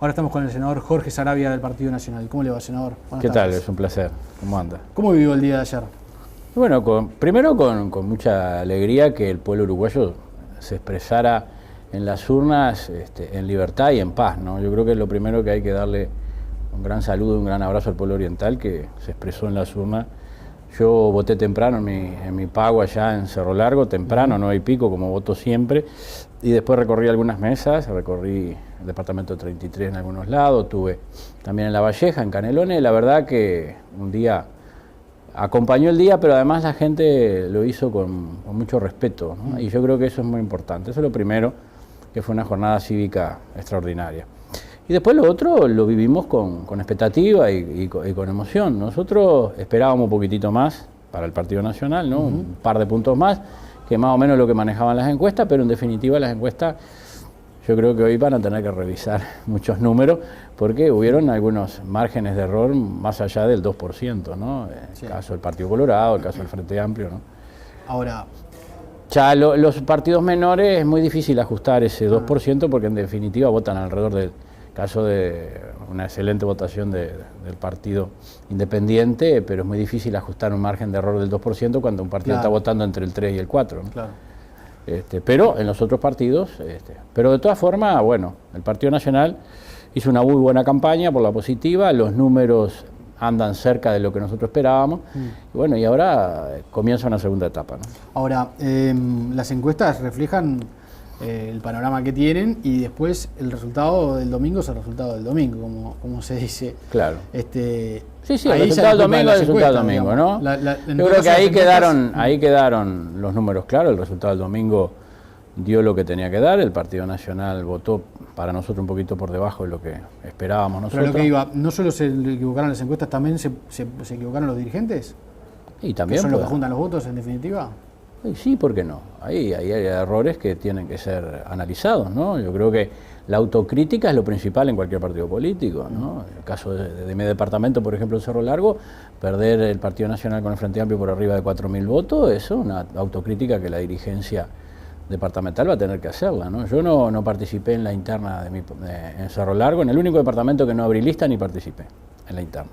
Ahora estamos con el senador Jorge Saravia del Partido Nacional. ¿Cómo le va, senador? Buenas tardes. ¿Qué tal? Es un placer. ¿Cómo anda? ¿Cómo vivió el día de ayer? Bueno, primero con mucha alegría que el pueblo uruguayo se expresara en las urnas en libertad y en paz, ¿no? Yo creo que es lo primero que hay que darle un gran saludo, un gran abrazo al pueblo oriental que se expresó en las urnas. Yo voté temprano en mi pago allá en Cerro Largo, temprano, 9:00 como voto siempre, y después recorrí algunas mesas, recorrí el departamento 33 en algunos lados, tuve también en La Valleja, en Canelones. La verdad que un día acompañó el día, pero además la gente lo hizo con mucho respeto, ¿no? Y yo creo que eso es muy importante. Eso es lo primero, que fue una jornada cívica extraordinaria. Y después lo otro lo vivimos con expectativa y con emoción. Nosotros esperábamos un poquitito más para el Partido Nacional, ¿no? Un par de puntos más, que más o menos lo que manejaban las encuestas, pero en definitiva las encuestas yo creo que hoy van a tener que revisar muchos números, porque hubieron algunos márgenes de error más allá del 2%, ¿no? El caso del Partido Colorado, el caso del Frente Amplio, ¿no? Ahora, ya los partidos menores es muy difícil ajustar ese 2%, porque en definitiva votan alrededor del caso de una excelente votación del partido independiente, pero es muy difícil ajustar un margen de error del 2% cuando un partido está votando entre el 3 y el 4, ¿no? Claro. Pero en los otros partidos, pero de todas formas, bueno, el Partido Nacional hizo una muy buena campaña por la positiva, los números andan cerca de lo que nosotros esperábamos, y bueno, y ahora comienza una segunda etapa, ¿no? Ahora, las encuestas reflejan el panorama que tienen, y después el resultado del domingo es el resultado del domingo, como se dice. Claro. Sí, el ahí resultado del domingo es el resultado del domingo, ¿no? Yo creo que ahí quedaron los números claros. El resultado del domingo dio lo que tenía que dar. El Partido Nacional votó para nosotros un poquito por debajo de lo que esperábamos nosotros. Pero lo que iba, no solo se equivocaron las encuestas, también se equivocaron los dirigentes. Y también, ¿Que son los que juntan los votos en definitiva? Sí, ¿por qué no? Ahí hay errores que tienen que ser analizados, ¿no? Yo creo que la autocrítica es lo principal en cualquier partido político, ¿no? En el caso de mi departamento, por ejemplo, en Cerro Largo, perder el Partido Nacional con el Frente Amplio por arriba de 4.000 votos, eso es una autocrítica que la dirigencia departamental va a tener que hacerla, ¿no? Yo no participé en la interna en Cerro Largo, en el único departamento que no abrí lista ni participé en la interna.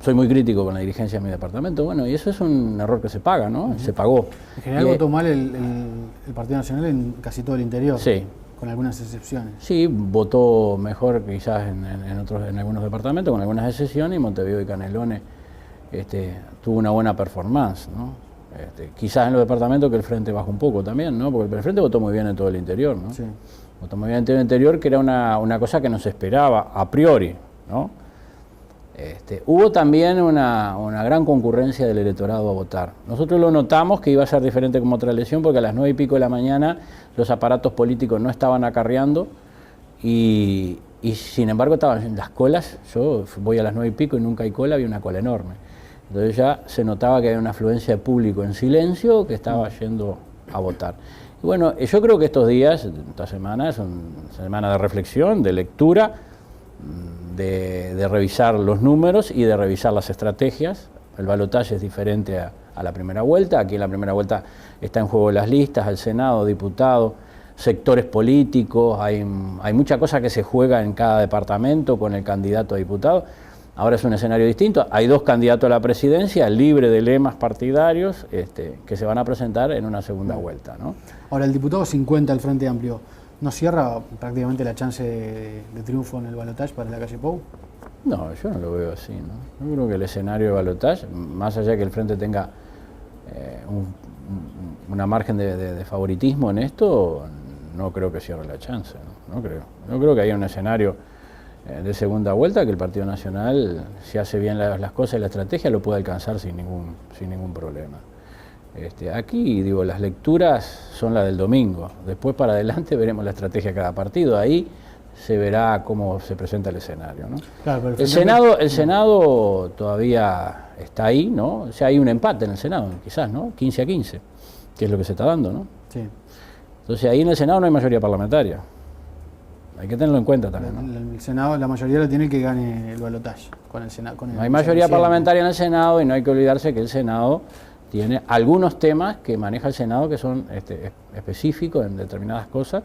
Soy muy crítico con la dirigencia de mi departamento, bueno, y eso es un error que se paga, ¿no? Se pagó. En general votó mal el Partido Nacional en casi todo el interior. Sí. Con algunas excepciones. Sí, votó mejor quizás en algunos departamentos, con algunas excepciones, y Montevideo y Canelones tuvo una buena performance, ¿no? Quizás en los departamentos que el Frente bajó un poco también, ¿no? Porque el Frente votó muy bien en todo el interior, ¿no? Sí. Votó muy bien en todo el interior, que era una cosa que no se esperaba a priori, ¿no? Hubo también una gran concurrencia del electorado a votar. Nosotros lo notamos que iba a ser diferente como otra elección, porque a las 9:00 de la mañana los aparatos políticos no estaban acarreando, y sin embargo estaban en las colas. Yo voy a las 9:00 y nunca hay cola, había una cola enorme. Entonces ya se notaba que había una afluencia de público en silencio que estaba yendo a votar. Y bueno, yo creo que estos días, esta semana, son semana de reflexión, de lectura, de revisar los números y de revisar las estrategias. El balotaje es diferente a la primera vuelta. Aquí en la primera vuelta está en juego las listas, el Senado, diputados, sectores políticos, hay mucha cosa que se juega en cada departamento con el candidato a diputado. Ahora es un escenario distinto, hay dos candidatos a la presidencia, libre de lemas partidarios, que se van a presentar en una segunda vuelta, ¿no? Ahora, el diputado 50 del Frente Amplio, ¿no cierra prácticamente la chance de triunfo en el balotaje para la calle Pou? No, yo no lo veo así, ¿no? Yo creo que el escenario de balotaje, más allá de que el Frente tenga una margen de favoritismo en esto, no creo que cierre la chance, ¿no? No creo. Yo creo que hay un escenario de segunda vuelta que el Partido Nacional, si hace bien las cosas y la estrategia, lo puede alcanzar sin ningún problema. Aquí, digo, las lecturas son las del domingo. Después para adelante veremos la estrategia de cada partido. Ahí se verá cómo se presenta el escenario, ¿no? Claro, el Senado todavía está ahí, ¿no? O sea, hay un empate en el Senado, quizás, ¿no? 15-15, que es lo que se está dando, ¿no? Sí. Entonces ahí en el Senado no hay mayoría parlamentaria. Hay que tenerlo en cuenta también, ¿no? El Senado, la mayoría lo tiene que gane el balotaje con el Senado. No hay mayoría parlamentaria en el Senado, y no hay que olvidarse que el Senado tiene algunos temas que maneja el Senado que son específicos en determinadas cosas,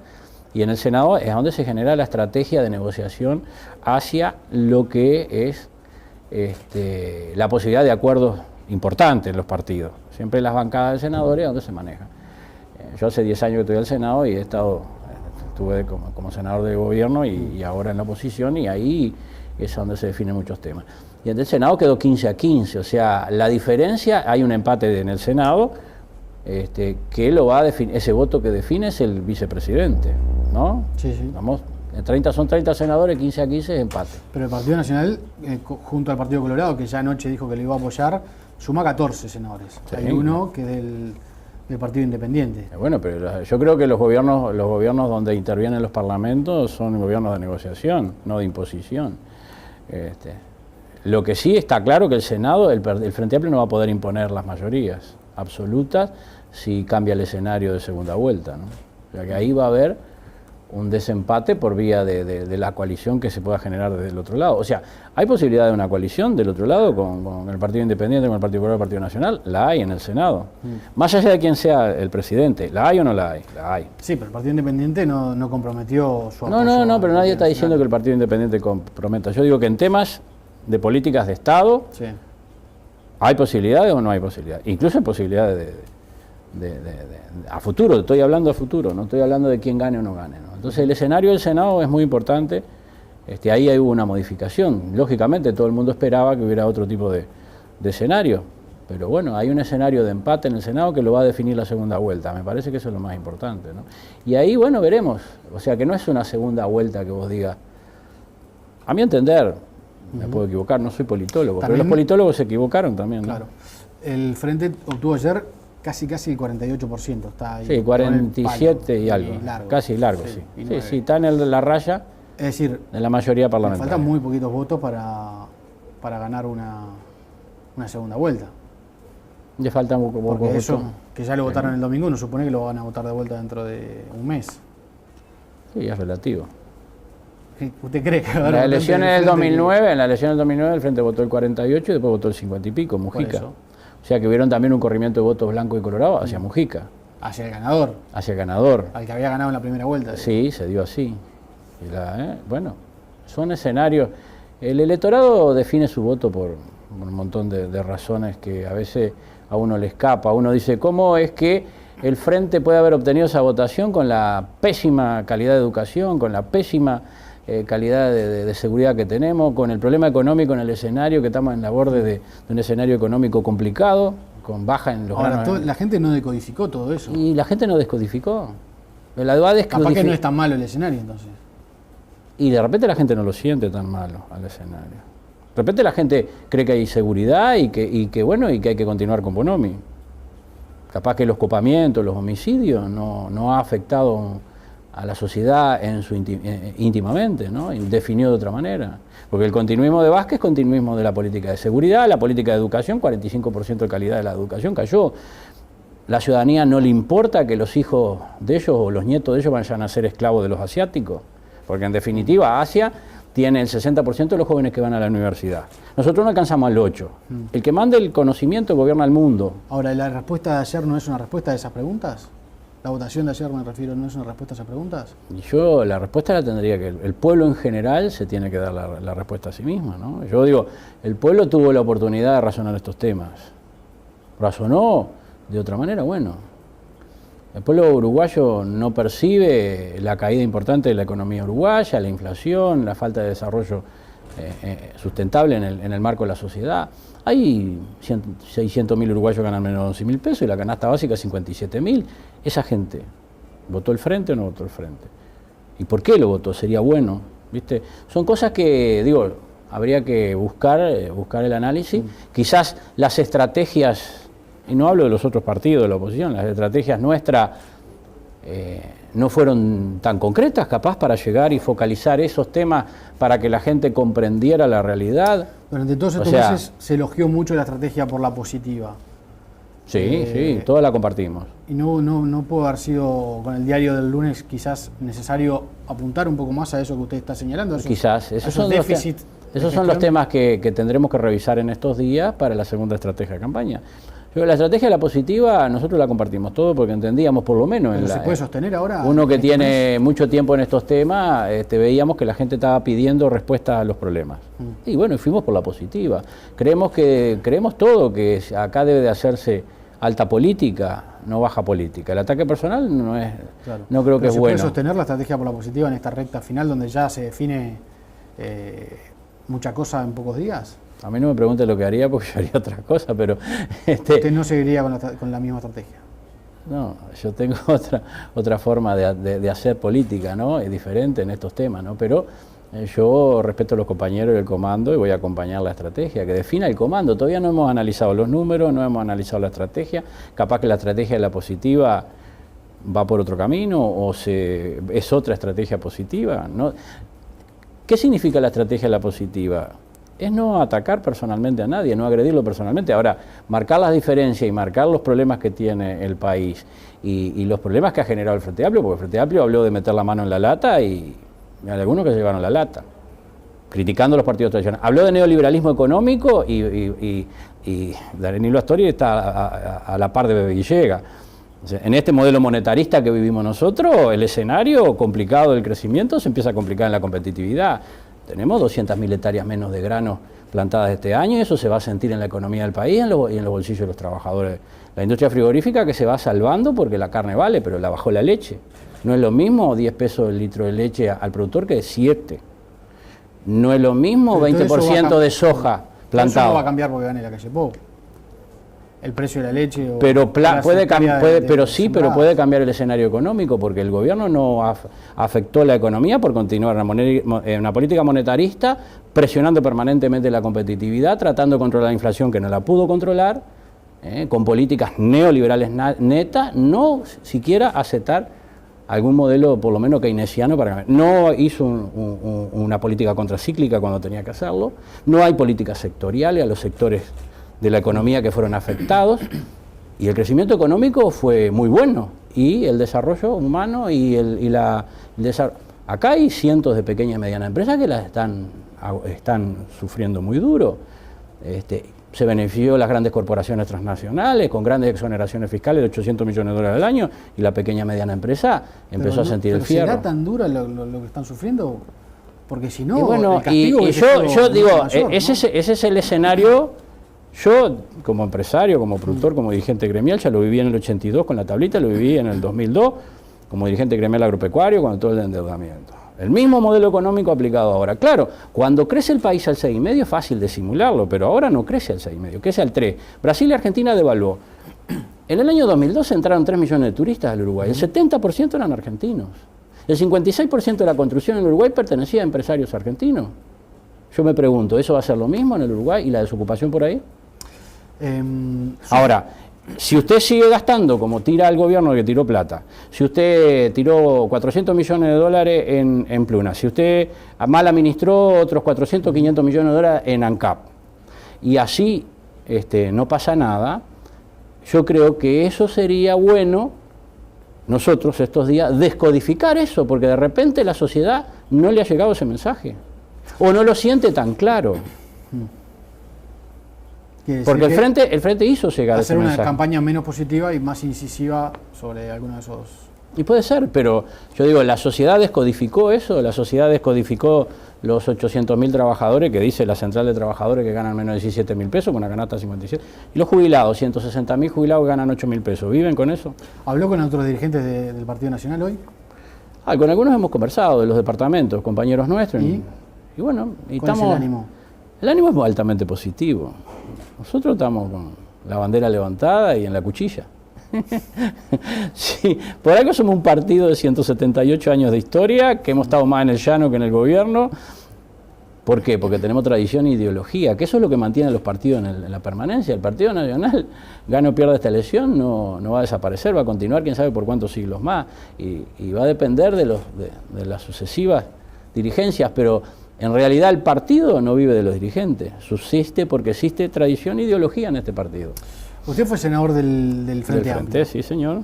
Y en el Senado es donde se genera la estrategia de negociación hacia lo que es la posibilidad de acuerdos importantes en los partidos. Siempre las bancadas de senadores es donde se maneja. Yo hace 10 años que estoy al Senado y estuve como senador de gobierno y ahora en la oposición, y ahí es donde se definen muchos temas. Y en el Senado quedó 15-15, o sea, la diferencia, hay un empate en el Senado, que lo va a definir, ese voto que define es el vicepresidente, ¿no? Sí, sí. Vamos, son 30 senadores, 15-15 es empate. Pero el Partido Nacional, junto al Partido Colorado, que ya anoche dijo que lo iba a apoyar, suma 14 senadores. Sí. Hay uno que es del Partido Independiente. Bueno, pero yo creo que los gobiernos donde intervienen los parlamentos son gobiernos de negociación, no de imposición. Lo que sí está claro que el Senado, el Frente Amplio no va a poder imponer las mayorías absolutas si cambia el escenario de segunda vuelta, ¿no? O sea que ahí va a haber un desempate por vía de la coalición que se pueda generar desde el otro lado. O sea, ¿hay posibilidad de una coalición del otro lado con el Partido Independiente, con el Partido Colorado, el Partido Nacional? La hay en el Senado. Más allá de quién sea el presidente, ¿la hay o no la hay? La hay. Sí, pero el Partido Independiente no comprometió su apoyo. No, pero nadie está diciendo que el Partido Independiente comprometa. Yo digo que en temas de políticas de Estado, sí, ¿hay posibilidades o no hay posibilidades? Incluso hay posibilidades a futuro, estoy hablando a futuro, no estoy hablando de quién gane o no gane, ¿no? Entonces el escenario del Senado es muy importante, ahí hubo una modificación, lógicamente todo el mundo esperaba que hubiera otro tipo de escenario, pero bueno, hay un escenario de empate en el Senado que lo va a definir la segunda vuelta, me parece que eso es lo más importante, ¿no? Y ahí, bueno, veremos, o sea que no es una segunda vuelta que vos digas, a mi entender, me puedo equivocar, no soy politólogo, también, pero los politólogos se equivocaron también, ¿no? Claro, el Frente obtuvo ayer casi el 48%, está ahí. Sí, 47 y algo, largo, casi largo, sí. Sí, está en la raya, es decir, de la mayoría parlamentaria. Faltan muy poquitos votos para ganar una segunda vuelta. Le faltan pocos votos. Eso, que ya lo votaron el domingo, uno supone que lo van a votar de vuelta dentro de un mes. Sí, es relativo. ¿Usted cree que en las elecciones del 2009, el Frente votó el 48 y después votó el 50 y pico, Mujica? O sea que hubieron también un corrimiento de votos blanco y colorado hacia Mujica. Hacia el ganador. Hacia el ganador. Al que había ganado en la primera vuelta. Sí, se dio así. Bueno, son escenarios. El electorado define su voto por un montón de razones que a veces a uno le escapa. Uno dice, ¿cómo es que el Frente puede haber obtenido esa votación con la pésima calidad de educación, con la pésima calidad de seguridad que tenemos, con el problema económico en el escenario, que estamos en la borde de un escenario económico complicado, con baja en los granos? Ahora, la gente no decodificó todo eso. Y la gente no descodificó. Capaz que no es tan malo el escenario, entonces. Y de repente la gente no lo siente tan malo al escenario. De repente la gente cree que hay seguridad y que hay que continuar con Bonomi. Capaz que los copamientos, los homicidios no ha afectado a la sociedad íntimamente, ¿no? Y definió de otra manera. Porque el continuismo de Vázquez es continuismo de la política de seguridad, la política de educación, 45% de calidad de la educación cayó. La ciudadanía no le importa que los hijos de ellos o los nietos de ellos vayan a ser esclavos de los asiáticos, porque en definitiva Asia tiene el 60% de los jóvenes que van a la universidad. Nosotros no alcanzamos al 8%. El que manda el conocimiento gobierna el mundo. Ahora, ¿la respuesta de ayer no es una respuesta a esas preguntas? ¿La votación de ayer, me refiero, no es una respuesta a esas preguntas? Yo la respuesta la tendría que... El pueblo en general se tiene que dar la respuesta a sí misma, ¿no? Yo digo, el pueblo tuvo la oportunidad de razonar estos temas. ¿Razonó de otra manera? Bueno, el pueblo uruguayo no percibe la caída importante de la economía uruguaya, la inflación, la falta de desarrollo sustentable en el marco de la sociedad. Hay 600.000 uruguayos que ganan menos de 11.000 pesos y la canasta básica 57.000. Esa gente, ¿votó el Frente o no votó el Frente? ¿Y por qué lo votó? Sería bueno, ¿viste? Son cosas que, digo, habría que buscar el análisis. Quizás las estrategias, y no hablo de los otros partidos de la oposición, las estrategias nuestras no fueron tan concretas, capaz, para llegar y focalizar esos temas para que la gente comprendiera la realidad. Durante todos estos meses se elogió mucho la estrategia por la positiva. Sí, toda la compartimos. Y no puede haber sido, con el diario del lunes, quizás necesario apuntar un poco más a eso que usted está señalando. Quizás, esos son los temas que tendremos que revisar en estos días para la segunda estrategia de campaña. La estrategia de la positiva, nosotros la compartimos todo porque entendíamos, por lo menos... ¿Pero se puede sostener ahora? Uno que tiene mucho tiempo en estos temas, veíamos que la gente estaba pidiendo respuestas a los problemas. Y bueno, fuimos por la positiva. Creemos todo, que acá debe de hacerse alta política, no baja política. El ataque personal no creo que es bueno. ¿Se puede sostener la estrategia por la positiva en esta recta final donde ya se define mucha cosa en pocos días? A mí no me pregunte lo que haría porque yo haría otra cosa, pero... ¿Usted no seguiría con la misma estrategia? No, yo tengo otra forma de hacer política, ¿no? Es diferente en estos temas, ¿no? Pero yo respeto a los compañeros del comando y voy a acompañar la estrategia que defina el comando. Todavía no hemos analizado los números, no hemos analizado la estrategia. Capaz que la estrategia de la positiva va por otro camino o es otra estrategia positiva, ¿no? ¿Qué significa la estrategia de la positiva? Es no atacar personalmente a nadie, no agredirlo personalmente. Ahora, marcar las diferencias y marcar los problemas que tiene el país y los problemas que ha generado el Frente Amplio, porque el Frente Amplio habló de meter la mano en la lata y hay algunos que se llevaron la lata, criticando a los partidos tradicionales. Habló de neoliberalismo económico y Danilo Astori está a la par de Bebe Villega. O sea, en este modelo monetarista que vivimos nosotros, el escenario complicado del crecimiento se empieza a complicar en la competitividad. Tenemos 200.000 hectáreas menos de grano plantadas este año y eso se va a sentir en la economía del país y en los bolsillos de los trabajadores. La industria frigorífica que se va salvando porque la carne vale, pero la bajó la leche. No es lo mismo 10 pesos el litro de leche al productor que 7. No es lo mismo 20% de soja plantado. Eso no va a cambiar porque gane la calle Pou. El precio de la leche. Pero puede cambiar el escenario económico porque el gobierno no afectó la economía por continuar una política monetarista, presionando permanentemente la competitividad, tratando de controlar la inflación que no la pudo controlar, con políticas neoliberales netas, no siquiera aceptar algún modelo por lo menos keynesiano para cambiar. No hizo una política contracíclica cuando tenía que hacerlo, no hay políticas sectoriales a los sectores de la economía que fueron afectados y el crecimiento económico fue muy bueno y el desarrollo humano acá hay cientos de pequeñas y medianas empresas que las están sufriendo muy duro. Se benefició las grandes corporaciones transnacionales con grandes exoneraciones fiscales de 800 millones de dólares al año y la pequeña y mediana empresa empezó a sentir el fierro. ¿Será tan duro lo que están sufriendo? Porque si no, y bueno, el castigo yo digo, mayor, ¿no? ese es el escenario. Yo, como empresario, como productor, como dirigente gremial, ya lo viví en el 82 con la tablita, lo viví en el 2002 como dirigente gremial agropecuario con todo el endeudamiento. El mismo modelo económico aplicado ahora. Claro, cuando crece el país al 6,5 es fácil de simularlo, pero ahora no crece al 6,5, crece al 3. Brasil y Argentina devaluó. En el año 2002 entraron 3 millones de turistas al Uruguay, el 70% eran argentinos. El 56% de la construcción en Uruguay pertenecía a empresarios argentinos. Yo me pregunto, ¿eso va a ser lo mismo en el Uruguay y la desocupación por ahí? Ahora, si usted sigue gastando como tira el gobierno que tiró plata, si usted tiró 400 millones de dólares en Pluna, si usted mal administró otros 400, 500 millones de dólares en ANCAP, y así no pasa nada, yo creo que eso sería bueno, nosotros estos días, descodificar eso, porque de repente la sociedad no le ha llegado ese mensaje, o no lo siente tan claro. Porque el frente hizo llegar ese mensaje. Hacer una campaña menos positiva y más incisiva sobre alguno de esos... Y puede ser, pero yo digo, la sociedad descodificó eso, la sociedad descodificó los 800.000 trabajadores, que dice la central de trabajadores que ganan menos de 17.000 pesos, con una canasta de 57, y los jubilados, 160.000 jubilados que ganan 8.000 pesos. ¿Viven con eso? ¿Habló con otros dirigentes del Partido Nacional hoy? Con algunos hemos conversado, de los departamentos, compañeros nuestros. Y bueno, y ¿cuál es el ánimo? El ánimo es altamente positivo. Nosotros estamos con la bandera levantada y en la cuchilla. Sí, por algo somos un partido de 178 años de historia, que hemos estado más en el llano que en el gobierno. ¿Por qué? Porque tenemos tradición e ideología, que eso es lo que mantiene a los partidos en la permanencia. El Partido Nacional, gane o pierda esta elección, no va a desaparecer, va a continuar quién sabe por cuántos siglos más. Y va a depender de las sucesivas dirigencias, pero en realidad el partido no vive de los dirigentes, subsiste porque existe tradición e ideología en este partido. Usted fue senador del Frente Amplio. Sí, señor.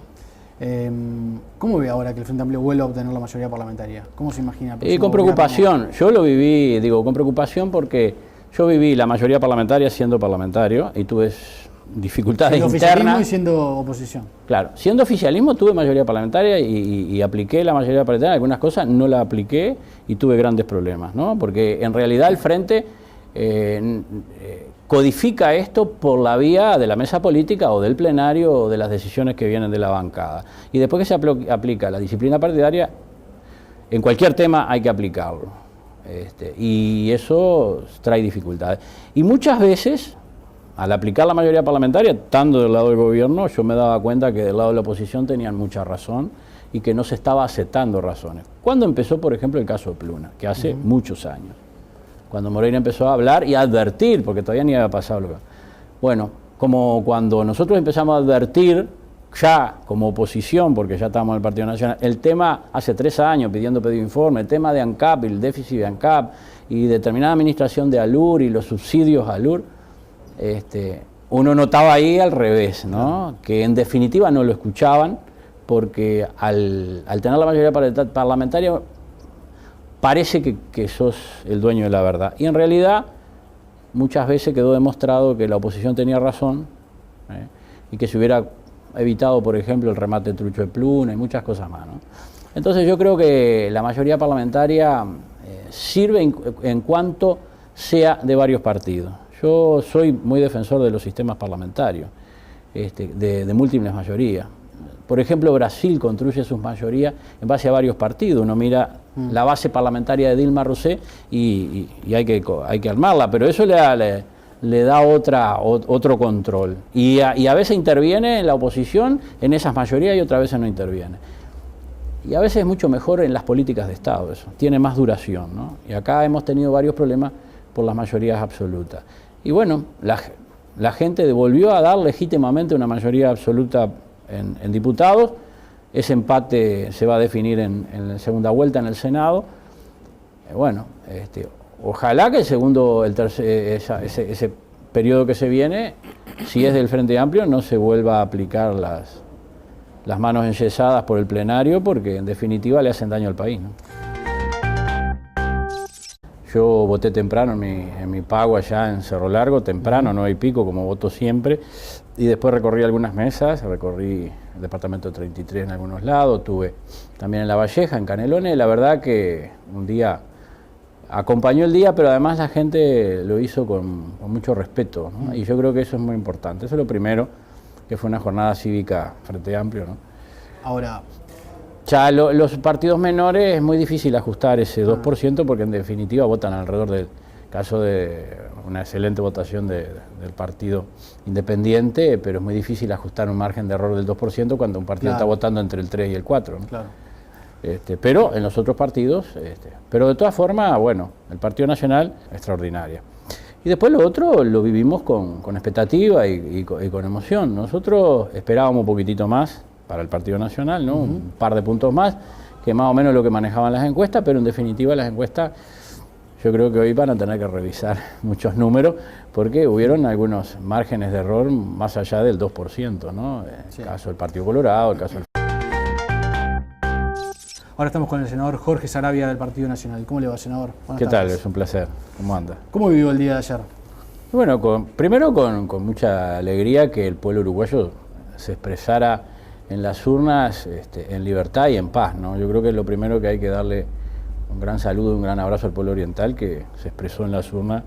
¿Cómo ve ahora que el Frente Amplio vuelva a obtener la mayoría parlamentaria? ¿Cómo se imagina? Con preocupación, yo lo viví, con preocupación porque yo viví la mayoría parlamentaria siendo parlamentario y tuve dificultades siendo oficialismo internas. y siendo oposición. Claro, siendo oficialismo tuve mayoría parlamentaria y apliqué la mayoría parlamentaria, algunas cosas no la apliqué y tuve grandes problemas, ¿no? Porque en realidad el Frente codifica esto por la vía de la mesa política o del plenario o de las decisiones que vienen de la bancada. Y después que se aplica la disciplina partidaria, en cualquier tema hay que aplicarlo. Y eso trae dificultades. Y muchas veces, al aplicar la mayoría parlamentaria, estando del lado del gobierno, yo me daba cuenta que del lado de la oposición tenían mucha razón y que no se estaba aceptando razones. ¿Cuándo empezó, por ejemplo, el caso de Pluna? Que hace muchos años. Cuando Moreira empezó a hablar y a advertir, porque todavía ni había pasado lo que... Bueno, como cuando nosotros empezamos a advertir, ya como oposición, porque ya estábamos en el Partido Nacional, el tema hace 3 años pidiendo pedido informe, el tema de ANCAP, el déficit de ANCAP y determinada administración de ALUR y los subsidios a ALUR, uno notaba ahí al revés, ¿no? Que en definitiva no lo escuchaban, porque al tener la mayoría parlamentaria parece que sos el dueño de la verdad. Y en realidad muchas veces quedó demostrado que la oposición tenía razón, y que se hubiera evitado, por ejemplo, el remate trucho de Pluna y muchas cosas más, ¿no? Entonces yo creo que la mayoría parlamentaria sirve en cuanto sea de varios partidos. Yo soy muy defensor de los sistemas parlamentarios, de múltiples mayorías. Por ejemplo, Brasil construye sus mayorías en base a varios partidos. Uno mira la base parlamentaria de Dilma Rousseff y hay que armarla, pero eso le da otro control. Y a veces interviene la oposición en esas mayorías y otras veces no interviene. Y a veces es mucho mejor en las políticas de Estado eso, tiene más duración, ¿no? Y acá hemos tenido varios problemas por las mayorías absolutas. Y bueno, la gente volvió a dar legítimamente una mayoría absoluta en diputados. Ese empate se va a definir en la segunda vuelta en el Senado. Bueno, ojalá que ese periodo que se viene, si es del Frente Amplio, no se vuelva a aplicar las manos enyesadas por el plenario, porque en definitiva le hacen daño al país, ¿no? Yo voté temprano en mi pago allá en Cerro Largo, temprano, 9 y pico, como voto siempre, y después recorrí algunas mesas, recorrí el departamento 33 en algunos lados, tuve también en La Valleja, en Canelones. La verdad que un día acompañó el día, pero además la gente lo hizo con mucho respeto, ¿no? Y yo creo que eso es muy importante. Eso es lo primero, que fue una jornada cívica Frente Amplio, ¿no? Ahora, ya los partidos menores es muy difícil ajustar ese 2%, porque en definitiva votan alrededor del caso de una excelente votación del partido independiente, pero es muy difícil ajustar un margen de error del 2% cuando un partido está votando entre el 3 y el 4, ¿no? Claro. Pero en los otros partidos, pero de todas formas, bueno, el Partido Nacional, extraordinaria. Y después lo otro lo vivimos con expectativa y con emoción. Nosotros esperábamos un poquitito más para el Partido Nacional, ¿no? Un par de puntos más, que más o menos lo que manejaban las encuestas, pero en definitiva las encuestas, yo creo que hoy van a tener que revisar muchos números, porque hubieron algunos márgenes de error más allá del 2%, ¿no? El caso del Partido Colorado, el caso del... Ahora estamos con el senador Jorge Saravia del Partido Nacional. ¿Cómo le va, senador? Buenas tardes. ¿Qué tal? Es un placer. ¿Cómo anda? ¿Cómo vivió el día de ayer? Bueno, primero con mucha alegría que el pueblo uruguayo se expresara en las urnas en libertad y en paz, ¿no? Yo creo que es lo primero que hay que darle un gran saludo, un gran abrazo al pueblo oriental, que se expresó en las urnas.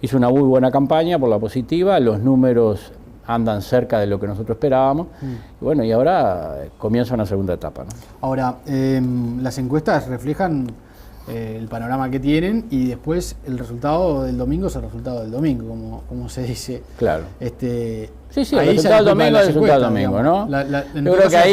Hizo una muy buena campaña por la positiva, los números andan cerca de lo que nosotros esperábamos, y bueno, y ahora comienza una segunda etapa, ¿no? Ahora, las encuestas reflejan el panorama que tienen, y después el resultado del domingo es el resultado del domingo, como se dice. Claro. Sí, el ahí resultado del domingo es el resultado del domingo, ¿no? Yo creo que ahí